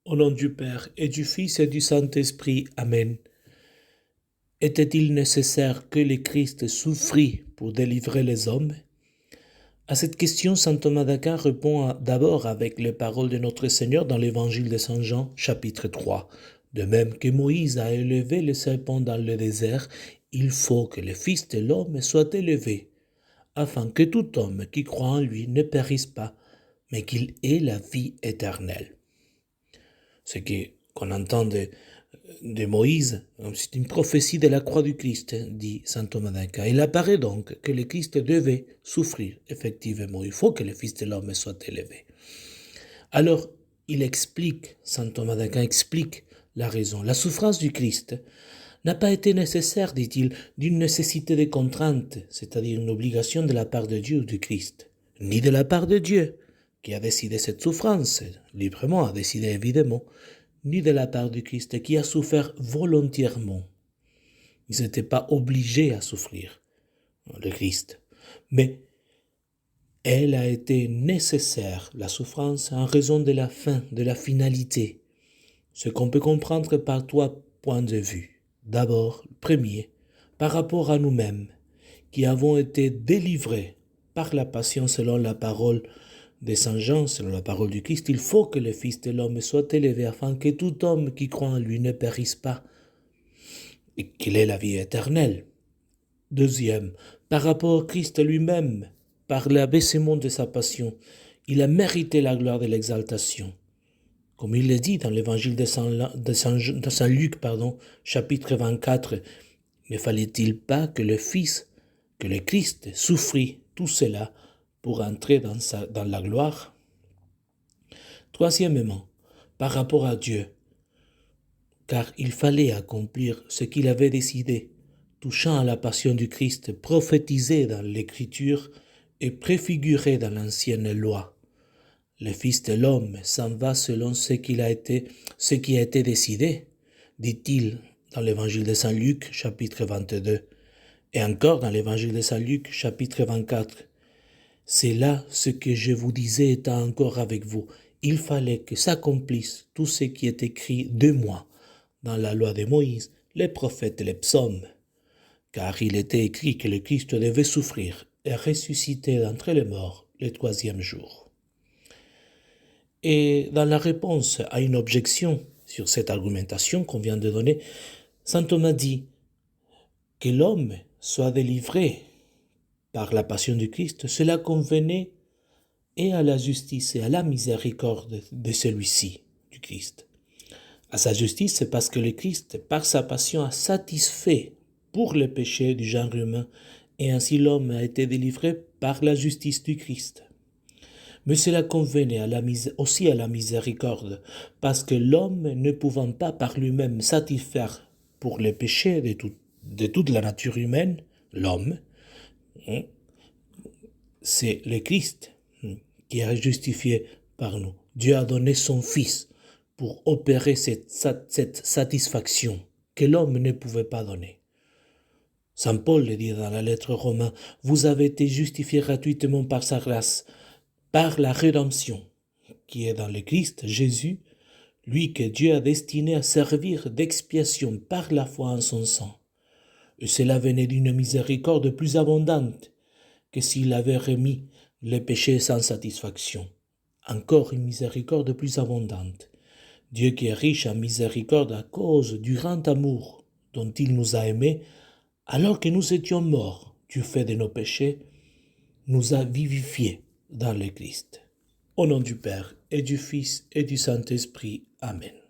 Au nom du Père et du Fils et du Saint-Esprit. Amen. Était-il nécessaire que le Christ souffrit pour délivrer les hommes? À cette question, saint Thomas d'Aquin répond d'abord avec les paroles de notre Seigneur dans l'évangile de saint Jean, chapitre 3. De même que Moïse a élevé le serpent dans le désert, il faut que le Fils de l'homme soit élevé, afin que tout homme qui croit en lui ne périsse pas, mais qu'il ait la vie éternelle. Ce qu'on entend de Moïse, c'est une prophétie de la croix du Christ, dit saint Thomas d'Aquin. Il apparaît donc que le Christ devait souffrir, effectivement. Il faut que le Fils de l'homme soit élevé. Alors, il explique, saint Thomas d'Aquin explique la raison. La souffrance du Christ n'a pas été nécessaire, dit-il, d'une nécessité de contrainte, c'est-à-dire une obligation de la part de Dieu ou du Christ, ni de la part de Dieu, qui a décidé cette souffrance, librement a décidé évidemment, ni de la part du Christ, qui a souffert volontairement. Ils n'étaient pas obligés à souffrir, le Christ. Mais elle a été nécessaire, la souffrance, en raison de la fin, de la finalité. Ce qu'on peut comprendre par trois points de vue. D'abord, premier, par rapport à nous-mêmes, qui avons été délivrés par la passion selon la parole de Saint Jean, selon la parole du Christ. Il faut que le Fils de l'homme soit élevé afin que tout homme qui croit en lui ne périsse pas et qu'il ait la vie éternelle. Deuxième, par rapport au Christ lui-même, par l'abaissement de sa passion, il a mérité la gloire de l'exaltation. Comme il le dit dans l'évangile de Saint Luc, chapitre 24, ne fallait-il pas que le Christ souffrit tout cela pour entrer dans la gloire? Troisièmement, par rapport à Dieu, car il fallait accomplir ce qu'il avait décidé, touchant à la passion du Christ, prophétisé dans l'Écriture et préfiguré dans l'ancienne loi. Le Fils de l'homme s'en va selon ce qui a été décidé, dit-il dans l'évangile de Saint Luc, chapitre 22, et encore dans l'évangile de Saint Luc, chapitre 24. C'est là ce que je vous disais étant encore avec vous. Il fallait que s'accomplisse tout ce qui est écrit de moi dans la loi de Moïse, les prophètes et les psaumes. Car il était écrit que le Christ devait souffrir et ressusciter d'entre les morts le troisième jour. Et dans la réponse à une objection sur cette argumentation qu'on vient de donner, saint Thomas dit que l'homme soit délivré par la passion du Christ, cela convenait et à la justice et à la miséricorde de celui-ci, du Christ. À sa justice, c'est parce que le Christ, par sa passion, a satisfait pour les péchés du genre humain, et ainsi l'homme a été délivré par la justice du Christ. Mais cela convenait aussi à la miséricorde, parce que l'homme, ne pouvant pas par lui-même satisfaire pour les péchés de toute la nature humaine, l'homme, c'est le Christ qui est justifié par nous. Dieu a donné son Fils pour opérer cette satisfaction que l'homme ne pouvait pas donner. Saint Paul le dit dans la lettre aux Romains, vous avez été justifiés gratuitement par sa grâce, par la rédemption qui est dans le Christ Jésus, lui que Dieu a destiné à servir d'expiation par la foi en son sang. Et cela venait d'une miséricorde plus abondante que s'il avait remis les péchés sans satisfaction. Encore une miséricorde plus abondante. Dieu qui est riche en miséricorde à cause du grand amour dont il nous a aimés, alors que nous étions morts du fait de nos péchés, nous a vivifiés dans le Christ. Au nom du Père et du Fils et du Saint-Esprit. Amen.